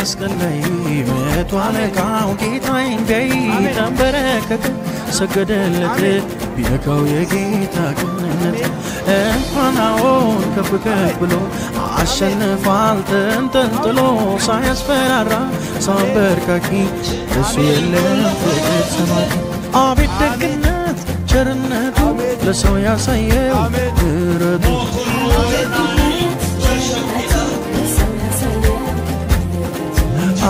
መስቀል ላይ መቶ አለቃው ጌታዬን ቢያይ ተንበረከከ ሰገደለት ቢነካው የጌታ ቅንነት እንኳን አዎን ከፍ ከፍ ብሎ አሸንፏል ተንጠልጥሎ ሳያስፈራራ ሳንበርካኪ እሱ የለም ፍቅር ሰማቂ አቤት ደግነት ቸርነቱ ለሰው ያሳየው ምሕረቱ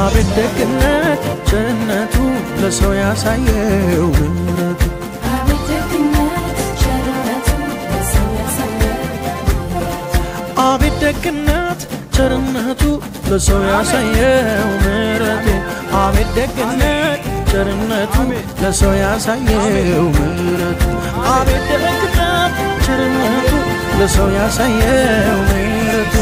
አቤት ደግነት ቸርነቱ ለሰው ያሳየው ምሕረቱ አቤት ደግነት ቸርነቱ ለሰው ያሳየው ምሕረቱ አቤት ደግነት ቸርነቱ ለሰው ያሳየው ምሕረቱ አቤት ደግነት ቸርነቱ ለሰው ያሳየው ምሕረቱ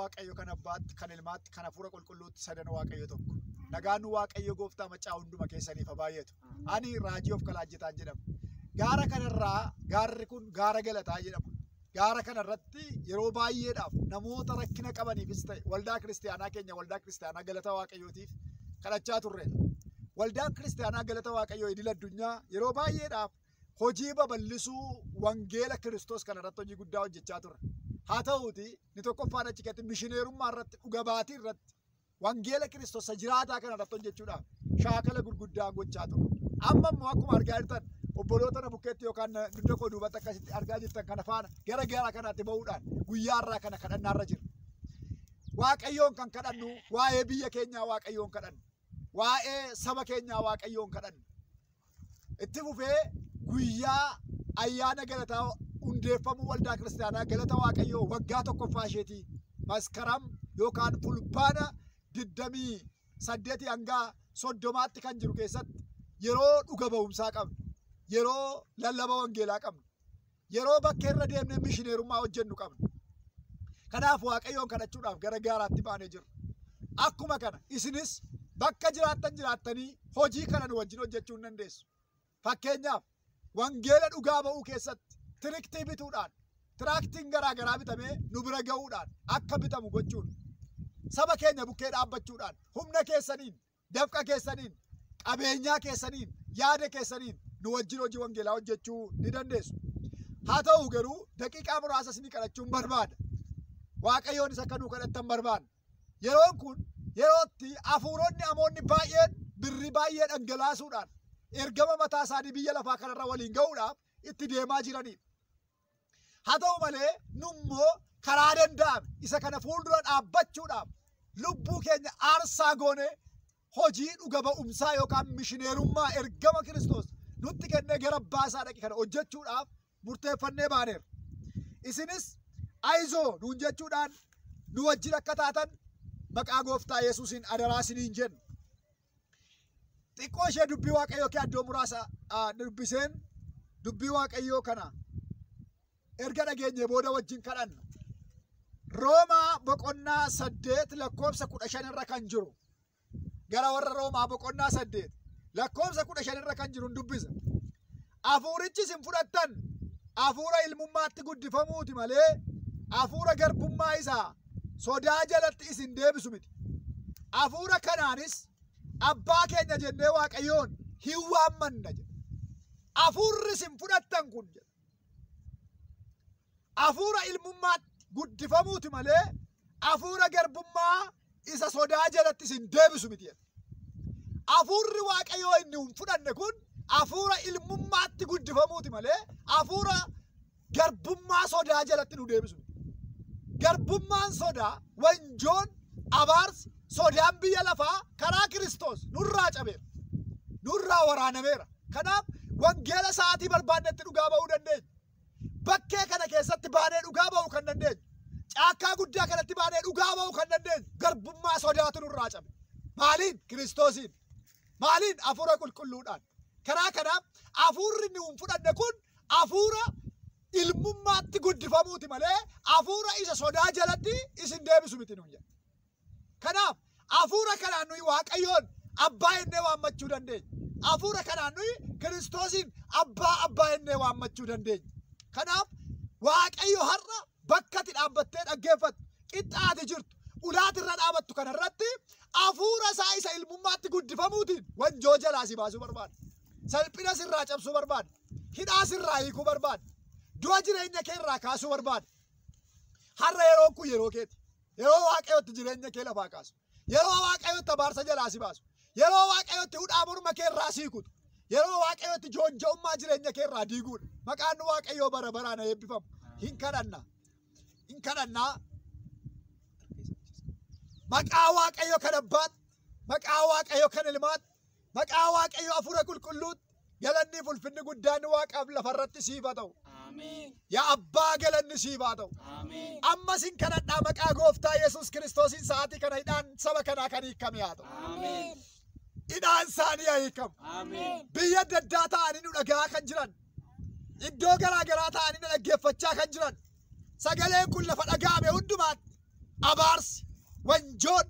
waaqayyo kanabbaat kan ilmaatti kana fura qulqulluutti sadan waaqayyo tokko nagaanu waaqayyo gooftaa macaa hunduma keessaniif baay'atu ani raajii of kalaajitaan jedhamu gaara kanarraa gaarri kun gaara galataa jedhamu gaara kanarratti yeroo baay'eedhaaf namoota rakkina qabaniifis ta'e waldaa kiristaanaa keenya waldaa kiristaanaa galata waaqayyootiif kadhachaa turre waldaa kiristaanaa galata waaqayyoo idil addunyaa yeroo baay'eedhaaf hojii babal'isuu wangeela Kiristoos kanarratti hojii guddaa hojjechaa turre haa ta'uuti ni tokkoffaan achi keessatti mishineerummaa irratti dhuga baatii irratti wangeela Kiristoos jiraataa kanarratti hojjechuudhaaf shaakala gurguddaa gochaa ture amma immoo akkuma argaa jirtan obboloota na bukkeetti yookaan dugda koo duubatti akkasitti argaa jirtan kana faana gara gaara kanaatti ba'uudhaan guyyaa irraa kana kadhannaarra jirra waaqayyoon kan kadhannu waa'ee biyya keenyaa waaqayyoon kadhannu waa'ee saba keenyaa waaqayyoon kadhannu itti fufee guyyaa ayyaana galataa hundeeffamuu waldaa kiristaanaa galata waaqayyoo waggaa tokkoffaa isheetii maskaram yookaan fulbaana 28 hanga 30tti kan jiru keessatti yeroo dhuga ba'umsaa qabnu yeroo lallaba wangeelaa qabnu yeroo bakka irra deemnee mishineerummaa hojjennu qabnu kanaaf waaqayyoon kadhachuudhaaf gara gaaraatti baanee jirra akkuma kana isinis bakka jiraattanii hojii kana nu wajjin hojjechuu hin dandeessu fakkeenyaaf wangeela dhugaa ba'uu keessatti tiriktii bituudhaan tiraaktiin garaa garaa bitamee nu bira ga'uudhaan akka bitamu gochuun saba keenya bukkee dhaabbachuudhaan humna keessaniin dafqa keessaniin qabeenyaa keessaniin yaada keessaniin nu wajjin hojii wangeelaa hojjechuu ni dandeessu haa ta'u garuu daqiiqaa muraasa isinii kadhachuun barbaada waaqayyoon isa kanuu kadhattan barbaada yeroon kun yerootti hafuuronni amoonni baay'een birri baay'ee dhangalaasuudhaan ergama mataa isaanii biyya lafaa kanarra waliin ga'uudhaaf itti deemaa jiranidha haa ta'u malee nummoo karaa danda'ame isa kana fuuldura dhaabbachuudhaaf lubbuu keenya aarsaa goone hojii dhuga ba'umsaa yookaan mishineerummaa ergama Kiristoos nutti kennee gara baasaa dhaqi kana hojjechuudhaaf murteeffannee baaneerra isinis ayizoo nuun jechuudhaan nu wajjin akka taatan maqaa gooftaa Yesuusiin adaraa isiniin jenna xiqqoo ishee dubbii waaqayyoo kee addoo muraasa dubbiseen dubbii waaqayyoo kana erga dhageenye booda wajjin kadhanna Roomaa boqonnaa 8 lakkoofsa 15 irra kan jiru gara warra Roomaa boqonnaa 8 lakkoofsa 15 irra kan jiru dubbisa hafuurichi isin fudhattan hafuura ilmummaatti guddifamuuti malee hafuura garbummaa isaa sodaa jalatti isin deebisu miti hafuura kanaanis abbaa keenya jennee waaqayyoon hin waammanna jedha hafuurri isin fudhattan kun jedha hafuura ilmummaatti guddifamuuti malee hafuura garbummaa isa sodaa jalatti isin deebisu miti jedha hafuurri waaqayyoo inni hin fudhanne kun hafuura ilmummaatti guddifamuuti malee hafuura garbummaa sodaa jalatti nu deebisu miti garbummaan sodaa wanjoon abaarsi sodaan biyya lafaa karaa Kiristoos nurraa cabeera nurraa waraanameera kanaaf wangeela sa'aatii barbaannetti dhugaa ba'uu dandeenya bakkee kana keessatti baanee dhugaa ba'uu kan dandeenyu caakkaa guddaa kanatti baanee dhugaa ba'uu kan dandeenyu garbummaa sodaatu nurraa cabe maaliin Kiristoosiin maaliin hafuura qulqulluudhaan karaa kanaaf hafuurri nu hin fudhanne kun hafuura ilmummaatti guddifamuuti malee hafuura isa sodaa jalatti isin deebisu miti nuun jedha kanaaf hafuura kanaan nuyi waaqayyoon abbaa jennee waammachuu dandeenya hafuura kanaan nuyi Kiristoosiin abbaa jennee waammachuu dandeenya kanaaf waaqayyo har'a bakka ati dhaabbattee dhaggeeffattu qixxaate jirtu ulaat irra dhaabattu kanarratti hafuura isaa isa ilmummaatti guddifamuutiin wanjoo jalaa si baasuu barbaada. Salphina sirraa cabsuu barbaada. Hidhaa sirraa hiikuu barbaada. Du'a jireenya kee irraa kaasuu barbaada. Har'a yeroo kun yeroo keeti. Yeroo waaqayyotti jireenya kee lafaa kaasu. Yeroo waaqayyotti abaarsa jalaa si baasu. Yeroo waaqayyotti hudhaa morma kee irraa siikutu. Yeroo waaqayyotti joonja'ummaa jireenya kee irraa diiguudha. Maqaan waaqayyoo bara baraan eebbifamu. Hin kadhanna. Hin kadhanna. Maqaa waaqayyoo kan abbaat, maqaa waaqayyoo kan ilmaat, maqaa waaqayyoo hafuura qulqulluut, galanni ulfinni guddaan waaqaaf lafarratti siif haa ta'u. Yaa abbaa galanni siif haa ta'u. Ammas hin kadhadhaa maqaa gooftaa Yesuus Kiristoosiin sa'aatii kana hidhaan saba kanaa kan hiikame haa ta'u. Hidhaan isaanii haa hiikamu. Biyya adda addaa ta'anii nu dhagahaa kan jiran, iddoo garaa garaa ta'anii nu dhaggeeffachaa kan jiran, sagaleen kun lafa dhaga'ame hundumaatti abaarsi, wanjoon,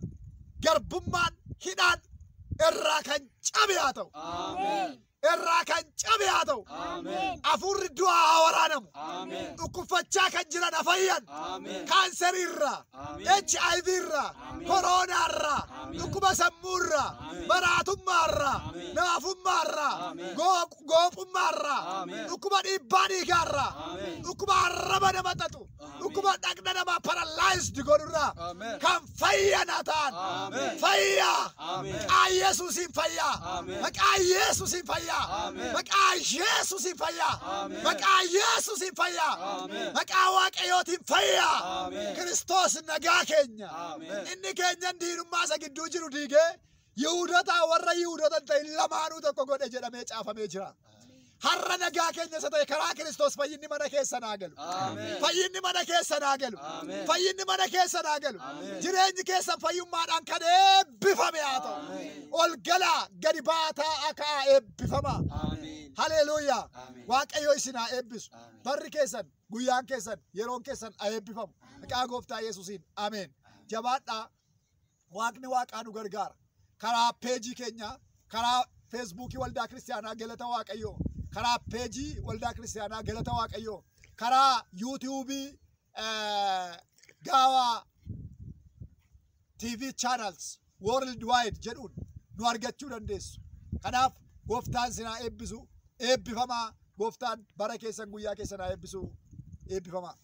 garbummaan, hidhaan irraa kan cabe haa ta'u. Irraa kan cabe haa ta'u. Hafuurri du'aa haa waraanamu. Dhukkubfachaa kan jiran haa fayyan. Kaanserii irraa, HIV irraa, koronaa irraa, dhukkuba sammuu irraa, maraatummaa irraa, naafummaa irraa, goophummaa irraa, dhukkuba dhiibbaa dhiigaa irraa, dhukkuba arraba nama xaxu, dhukkuba dhaqna namaa paralaayisdi godhu irraa kan fayyan haa ta'an. Fayyaa. Maqaa Yesuusiin fayyaa. Maqaa Yesuusiin fayyaa. Maqaa Yesuusiin fayyaa. Maqaa Yesuusiin fayyaa. Maqaa waaqayyootiin fayyaa. Kiristoos nagaa keenya. Inni keenyan diinummaa isa gidduu jiru diigee Yihuudotaa warra Yihuudoota hin ta'in lamaanuu tokko godhe jedhamee caafamee jira. Har'a nagaa keenya isa ta'e karaa Kiristoos fayyinni mana keessa naa galu. Fayyinni mana keessa naa galu. Fayyinni mana keessa naa galu. Jireenyi keessan fayyummaadhaan kan eebbifame haa ta'u. Ol galaa gadi baataa akka eebbifama. Haleluuyaa. Waaqayyo isin haa eebbisu. Barri keessan, guyyaan keessan, yeroon keessan haa eebbifamu. Maqaa gooftaa Yesuusiin. Ameen. Jabaadhaa. Waaqni waaqaa nu gargaara. Karaa peejii keenya, karaa feesbuukii waldaa kiristaanaa galata waaqayyoo. Karaa peejii waldaa kiristaanaa galata waaqayyoo. Karaa yuutuubii gaawaa TV channels worldwide jedhuun nu argachuu dandeessu. Kanaaf gooftaan sinaa eebbisu, eebbifamaa. Gooftaan bara keessan guyyaa keessan haa eebbisu, eebbifamaa.